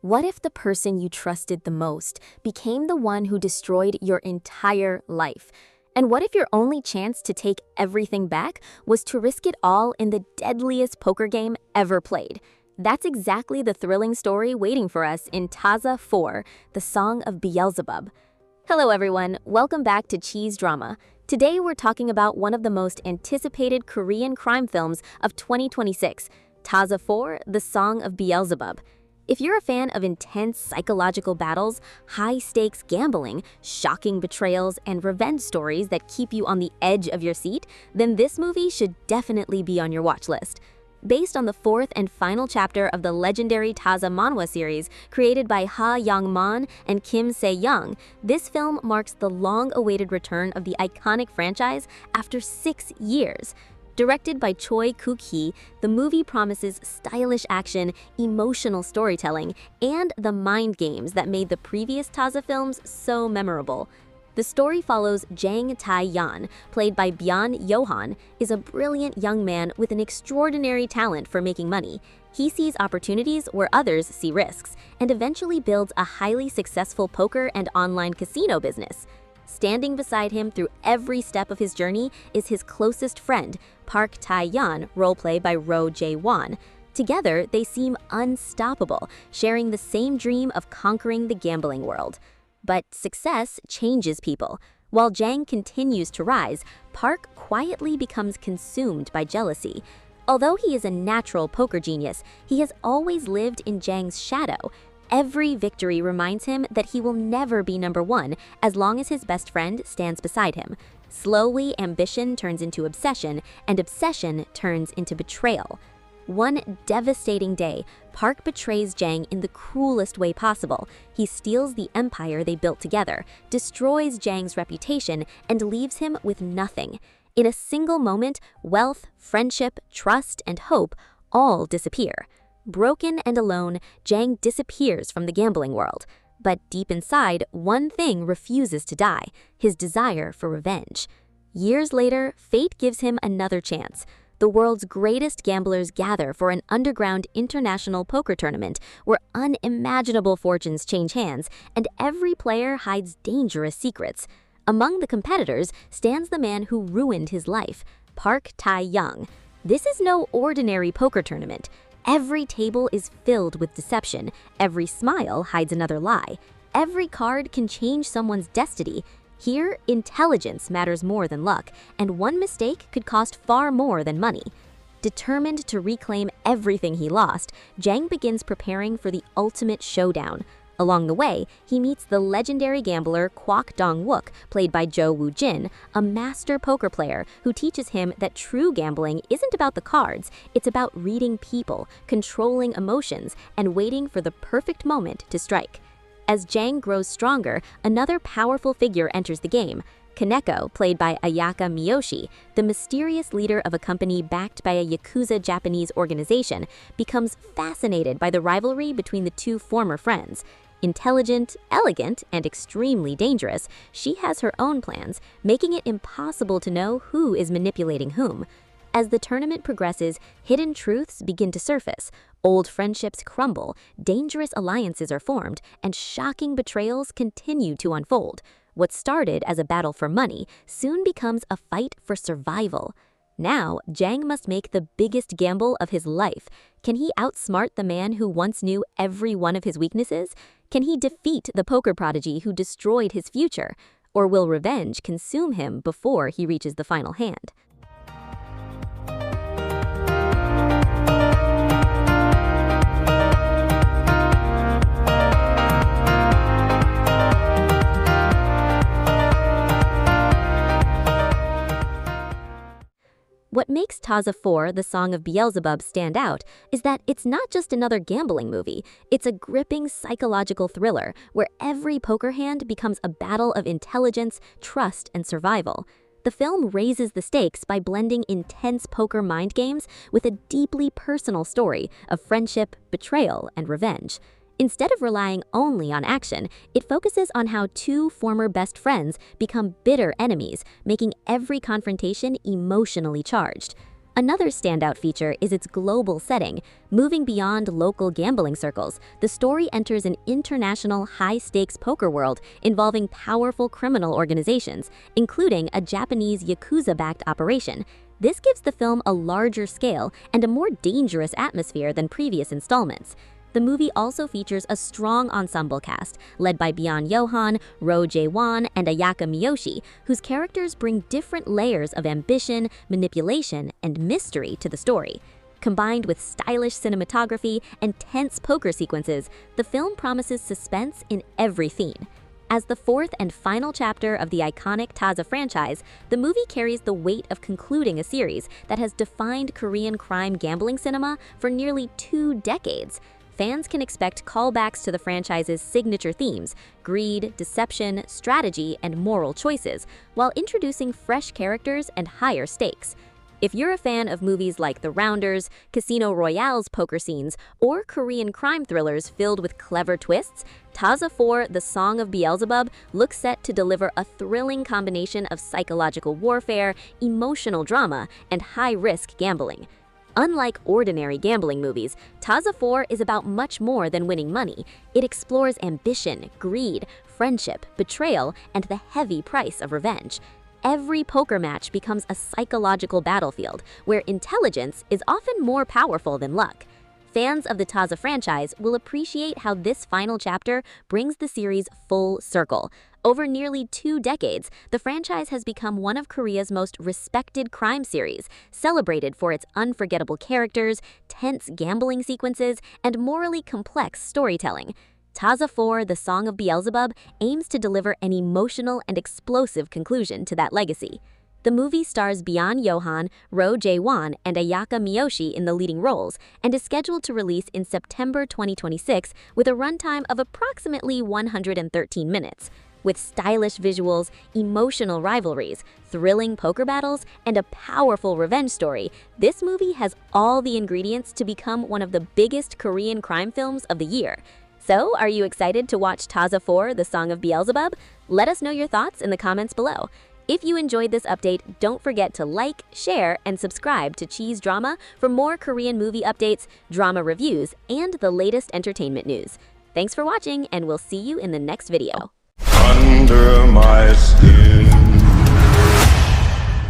What if the person you trusted the most became the one who destroyed your entire life? And what if your only chance to take everything back was to risk it all in the deadliest poker game ever played? That's exactly the thrilling story waiting for us in Tazza 4, the Song of Beelzebub. Hello everyone, welcome back to CheezeDrama. Today we're talking about one of the most anticipated Korean crime films of 2026, Tazza 4, the Song of Beelzebub. If you're a fan of intense psychological battles, high-stakes gambling, shocking betrayals, and revenge stories that keep you on the edge of your seat, then this movie should definitely be on your watch list. Based on the fourth and final chapter of the legendary Tazza manhwa series created by Ha Young-man and Kim Se-young, this film marks the long-awaited return of the iconic franchise after 6 years. Directed by Choi Kook-hee, the movie promises stylish action, emotional storytelling, and the mind games that made the previous Tazza films so memorable. The story follows Jang Tae-Young, played by Byun Yo-Han, is a brilliant young man with an extraordinary talent for making money. He sees opportunities where others see risks, and eventually builds a highly successful poker and online casino business. Standing beside him through every step of his journey is his closest friend, Park Tae-yeon, roleplayed by Roh Jae-Won. Together, they seem unstoppable, sharing the same dream of conquering the gambling world. But success changes people. While Jang continues to rise, Park quietly becomes consumed by jealousy. Although he is a natural poker genius, he has always lived in Jang's shadow. Every victory reminds him that he will never be number one as long as his best friend stands beside him. Slowly, ambition turns into obsession, and obsession turns into betrayal. One devastating day, Park betrays Jang in the cruelest way possible. He steals the empire they built together, destroys Jang's reputation, and leaves him with nothing. In a single moment, wealth, friendship, trust, and hope all disappear. Broken and alone, Jang disappears from the gambling world. But deep inside, one thing refuses to die: his desire for revenge. Years later, fate gives him another chance. The world's greatest gamblers gather for an underground international poker tournament where unimaginable fortunes change hands and every player hides dangerous secrets. Among the competitors stands the man who ruined his life, Park Tae-young. This is no ordinary poker tournament. Every table is filled with deception. Every smile hides another lie. Every card can change someone's destiny. Here, intelligence matters more than luck, and one mistake could cost far more than money. Determined to reclaim everything he lost, Jang begins preparing for the ultimate showdown. Along the way, he meets the legendary gambler Kwak Dong-wook, played by Jo Woo-jin, a master poker player who teaches him that true gambling isn't about the cards, it's about reading people, controlling emotions, and waiting for the perfect moment to strike. As Jang grows stronger, another powerful figure enters the game. Kaneko, played by Ayaka Miyoshi, the mysterious leader of a company backed by a Yakuza Japanese organization, becomes fascinated by the rivalry between the two former friends. Intelligent, elegant, and extremely dangerous, she has her own plans, making it impossible to know who is manipulating whom. As the tournament progresses, hidden truths begin to surface, old friendships crumble, dangerous alliances are formed, and shocking betrayals continue to unfold. What started as a battle for money soon becomes a fight for survival. Now, Jang must make the biggest gamble of his life. Can he outsmart the man who once knew every one of his weaknesses? Can he defeat the poker prodigy who destroyed his future? Or will revenge consume him before he reaches the final hand? What makes Tazza 4, the Song of Beelzebub, stand out is that it's not just another gambling movie. It's a gripping psychological thriller where every poker hand becomes a battle of intelligence, trust, and survival. The film raises the stakes by blending intense poker mind games with a deeply personal story of friendship, betrayal, and revenge. Instead of relying only on action, it focuses on how two former best friends become bitter enemies, making every confrontation emotionally charged. Another standout feature is its global setting. Moving beyond local gambling circles, the story enters an international high-stakes poker world involving powerful criminal organizations, including a Japanese Yakuza-backed operation. This gives the film a larger scale and a more dangerous atmosphere than previous installments. The movie also features a strong ensemble cast, led by Byun Yo-Han, Roh Jae-Won, and Ayaka Miyoshi, whose characters bring different layers of ambition, manipulation, and mystery to the story. Combined with stylish cinematography and tense poker sequences, the film promises suspense in every scene. As the fourth and final chapter of the iconic Tazza franchise, the movie carries the weight of concluding a series that has defined Korean crime gambling cinema for nearly 2 decades. Fans can expect callbacks to the franchise's signature themes: greed, deception, strategy, and moral choices, while introducing fresh characters and higher stakes. If you're a fan of movies like The Rounders, Casino Royale's poker scenes, or Korean crime thrillers filled with clever twists, Tazza 4: The Song of Beelzebub looks set to deliver a thrilling combination of psychological warfare, emotional drama, and high-risk gambling. Unlike ordinary gambling movies, Tazza 4 is about much more than winning money. It explores ambition, greed, friendship, betrayal, and the heavy price of revenge. Every poker match becomes a psychological battlefield where intelligence is often more powerful than luck. Fans of the Tazza franchise will appreciate how this final chapter brings the series full circle. Over nearly 2 decades, the franchise has become one of Korea's most respected crime series, celebrated for its unforgettable characters, tense gambling sequences, and morally complex storytelling. Tazza 4: The Song of Beelzebub aims to deliver an emotional and explosive conclusion to that legacy. The movie stars Byun Yo-Han, Roh Jae-Won, and Ayaka Miyoshi in the leading roles, and is scheduled to release in September 2026 with a runtime of approximately 113 minutes. With stylish visuals, emotional rivalries, thrilling poker battles, and a powerful revenge story, this movie has all the ingredients to become one of the biggest Korean crime films of the year. So, are you excited to watch Tazza 4: The Song of Beelzebub? Let us know your thoughts in the comments below. If you enjoyed this update, don't forget to like, share, and subscribe to CheezeDrama for more Korean movie updates, drama reviews, and the latest entertainment news. Thanks for watching, and we'll see you in the next video. Under my skin.